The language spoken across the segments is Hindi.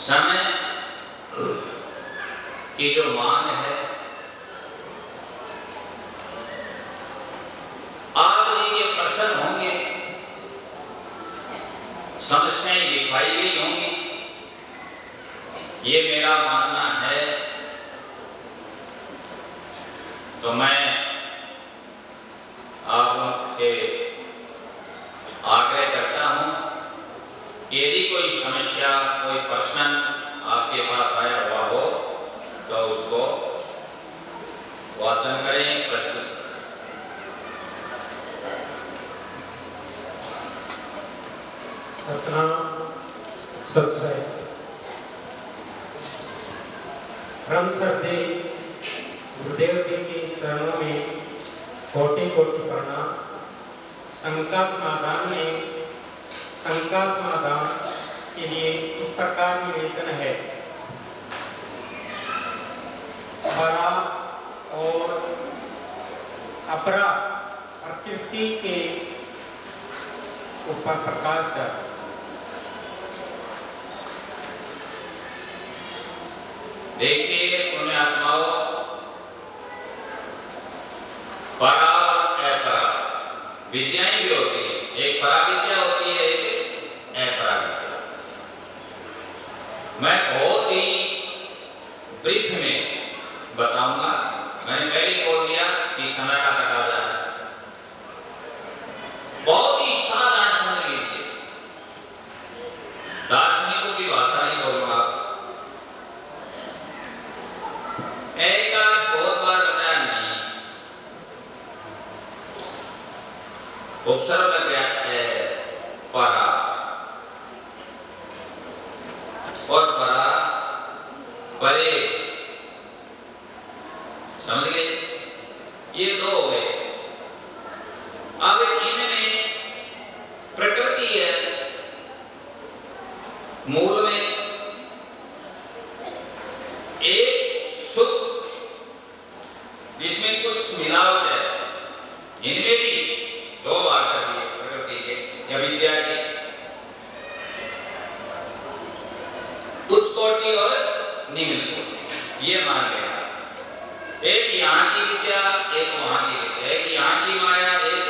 समय की जो मांग है, आप ये प्रश्न होंगे, समस्याएं दिखाई गई होंगी, ये मेरा मानना है। तो मैं आपसे आग्रह करता हूं कि यदि कोई समस्या, कोई प्रश्न आपके पास आया हुआ हो तो उसको वाचन करें, प्रस्तुत करें। सतनाम सत्संग परम श्रद्धेय गुरुदेव जी के चरणों में कोटि कोटि प्रणाम। शंका समाधान के लिए इस प्रकार निवेदन है। परा और अपरा प्रकृति के ऊपर प्रकाश कर। देखिए पुण्यात्माओं, परा और अपरा विद्याएं भी होती है। एक परा विद्या होती है, एक अपरा विद्या। मैं बहुत ही ब्रीफ में बताऊंगा। मैंने पहले बोल दिया कि समय का तकाजा है। बहुत ही सावधान समझ लीजिए, दार्शनिकों की भाषा नहीं बोलूंगा। एक बहुत बार बताया नहीं, उपसर्ग लग गया है परा और परा परे, समझ गए? ये दो हो गए। अब इनमें प्रकृति है, मूल में एक शुद्ध जिसमें कुछ मिलावट है, इनमें भी दो बार कर दिए प्रकृति के या विद्या के, उच्च कोटि और निम्न कोटि। ये मान लिया, एक यहाँ की विद्या, एक वहां की विद्या, एक यहाँ की माया, एक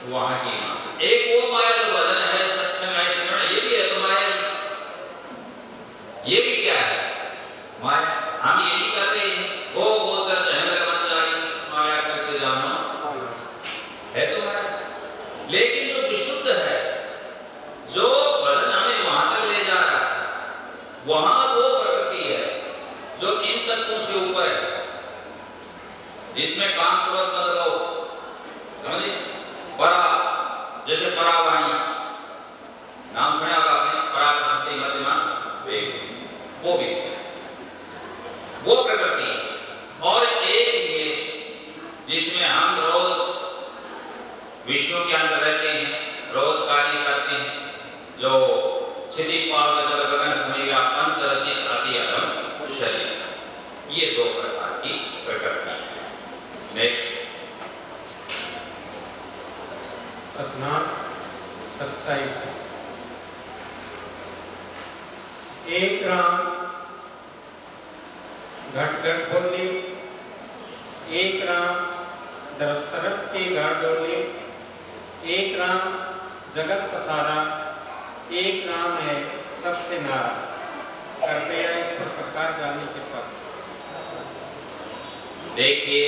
वहां की माया। एक वो माया जो वजन है, सत्संग है, श्रवण, ये भी है तो माया। ये भी क्या है? माया। हम यही कहते हैं, वो बोलकर मेरे मन जानी माया करते जानो, है तो माया। लेकिन जो विशुद्ध है, जो वजन हमें वहां तक ले जा रहा है, वहां वो प्रकृति है जो इन तत्वों से ऊपर है, जिसमें काम क्रोध मद लोभ, समझे? परा, जैसे परावाणी नाम सुना होगा आपने, परा प्रशक्ति मध्यमा वेग, वो भी वो प्रकृति। और एक ये जिसमें हम रोज विश्व के अंदर रहते हैं, रोज कार्य करते हैं, जो क्षिति पाव जल गगन समीरा पंच रचित अति अधम शरीर, ये दो प्रकार की प्रकृति है। नेक्स्ट, सतनाम सत्संग एक राम घट घट बोले, एक राम दशरथ के घर डोले, एक राम जगत पसारा, एक राम है सबसे नारा। कृपया इस प्रकार जाने के पर देखिए,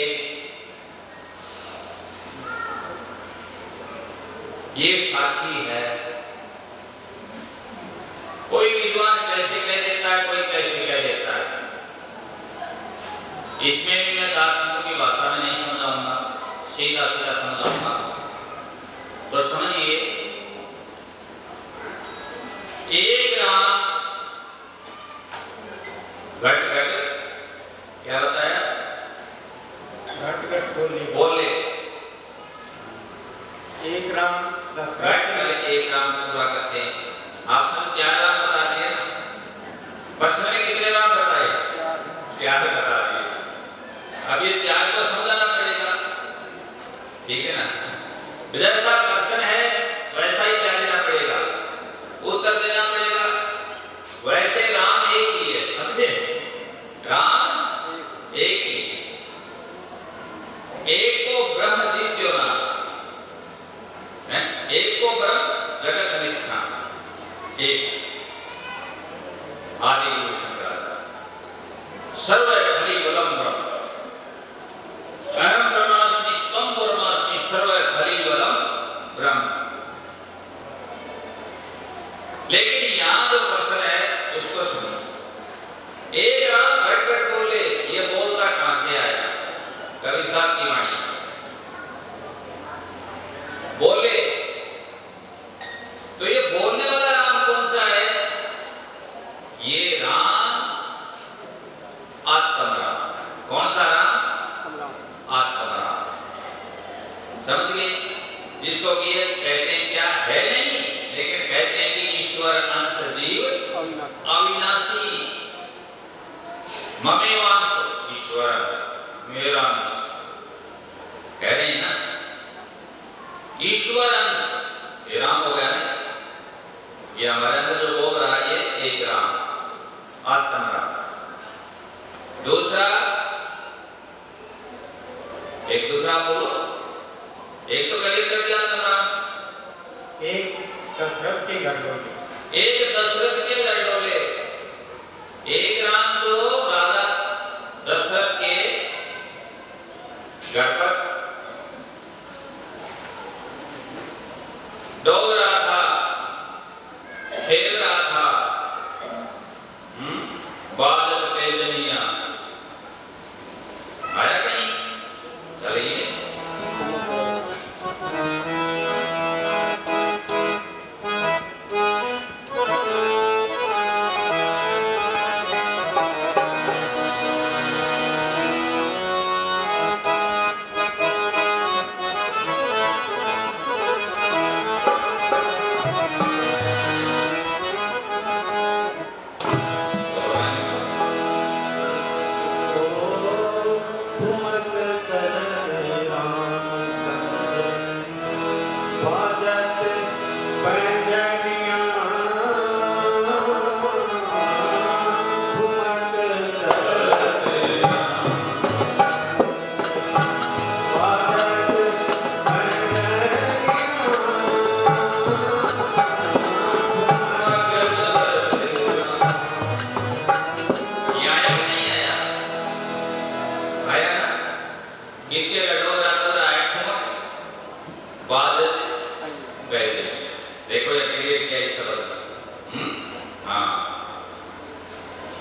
ये साथी है। कोई विद्वान कैसे कह देता है, कोई कैसे कह देता है। इसमें भी मैं दार्शनिकों की भाषा में नहीं समझाऊंगा, सीधा सीधा समझाऊंगा। तो समझिए, एक राम घट घट, क्या बताया? घट घट बोले, बोले। एक राम घट में एक राम को पूरा करते हैं। आपने तो 4 राम बता दिए ना, प्रश्न में कितने राम बताए? 4 बता दिए। अब ये 4 को समझाना पड़ेगा, ठीक है ना? जैसा प्रश्न है वैसा ही क्या देना पड़ेगा, उत्तर देना पड़ेगा। वैसे राम एक परम जगत मिथ्या। एक आदि गुरु शंकराचार्य सर्व खली बलम ब्रह्म अहम ब्रह्मास्मि त्वं ब्रह्मास्मि सर्व खली बलम ब्रह्म। लेकिन यहां जो प्रश्न है उसको सुनिए। एक राम घट घट बोले, ये बोलता कहां से आया? कवि साहब की वाणी बोले तो ये बोलने वाला राम कौन सा है? ये राम आत्मराम। कौन सा राम? आत्मराम। समझ गए? जिसको कि कहते हैं क्या है नहीं, लेकिन कहते हैं कि ईश्वर अंश जीव अविनाशी। ममेवांश ईश्वर अंश, मेरा अंश कह रहे हैं ना। ईश्वर अंश ये राम हो गया ना। ये हमारे अंदर जो बोल रहा है ये एक राम आत्मराम। दूसरा एक दूसरा बोलो। एक तो क्लियर कर दिया आत्मराम। एक दशरथ के घर डोले। एक दशरथ के घर डोले। एक राम जो राजा दशरथ के घर पर डोल रहा था, खेल रहा था। बादल पे जनिया आया कहीं? चलिए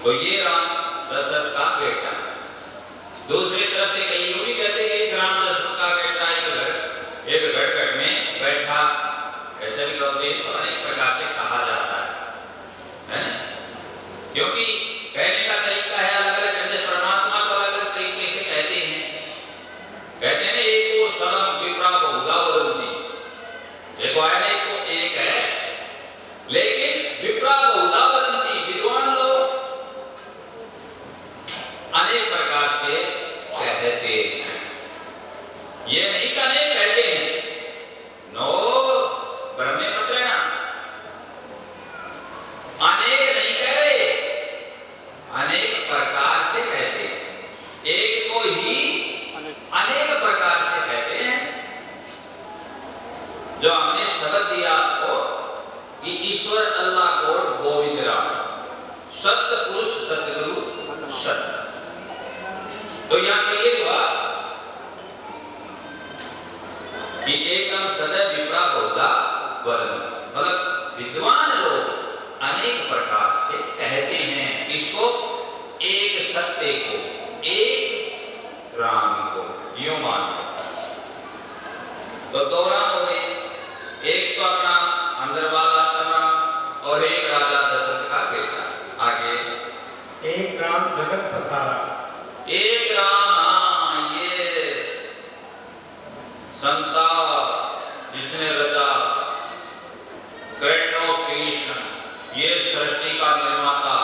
तो ये राम दशरथ का बेटा। दूसरी तरफ से कई यूं भी कहते कि एक राम दशरथ का बेटा एक घट में बैठा। ऐसे भी लोग तो अनेक प्रकार से कहा जाता है ना? क्योंकि कहने का तरीका है अलग अलग। जैसे परमात्मा को अलग अलग तरीके से कहते हैं। कहते हैं एक को स्वरम विप्रा बहुधा वदन्ति। देखो है ना, एक को एक है लेकिन विप्रा बहुधा वदन्ति। विद्वान लोग अनेक प्रकार से कहते हैं। ये नहीं कहने कहते हैं नो ब्रह्मे पत्रेणा। अनेक नहीं कह रहे, अनेक प्रकार से कहते हैं। एक को ही अनेक प्रकार से कहते हैं। जो हमने शब्द दिया आपको कि ईश्वर अल्लाह गॉड गोविंद राम सत्य पुरुष सतगुरु सत्य। तो यहां क्लियर हुआ कि एकम सदैव विप्रा बहुधा वदन्ति। मतलब विद्वान लोग अनेक प्रकार से कहते हैं इसको, एक सत्य को, एक राम को यूं मानते। तो दो राम हो गए, एक तो अपना अंदर वाला आत्मा और एक राजा दशरथ का बेटा। आगे एक राम जगत पसारा। एक राम, ये संसार जिसने रचा, ग्रेट ऑफ क्रिएशन, ये सृष्टि का निर्माता,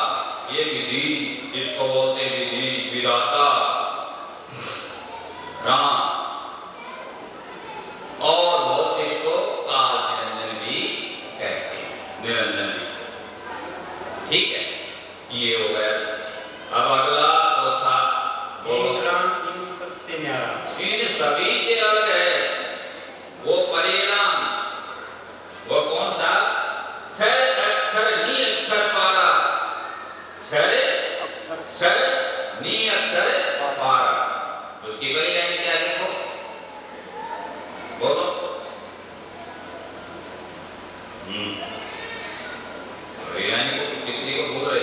ये विधि जिसको बोलते विधि विधाता राम। और बहुत से इसको काल निरंजन भी कहते हैं, निरंजन भी। ठीक है, ये हो गया। अब अगला चौथा, एक राम इन सबसे न्यारा। इन सभी से अलग है। वो परिणाम, वो वैज्ञानिक को पिछली को बोल रहे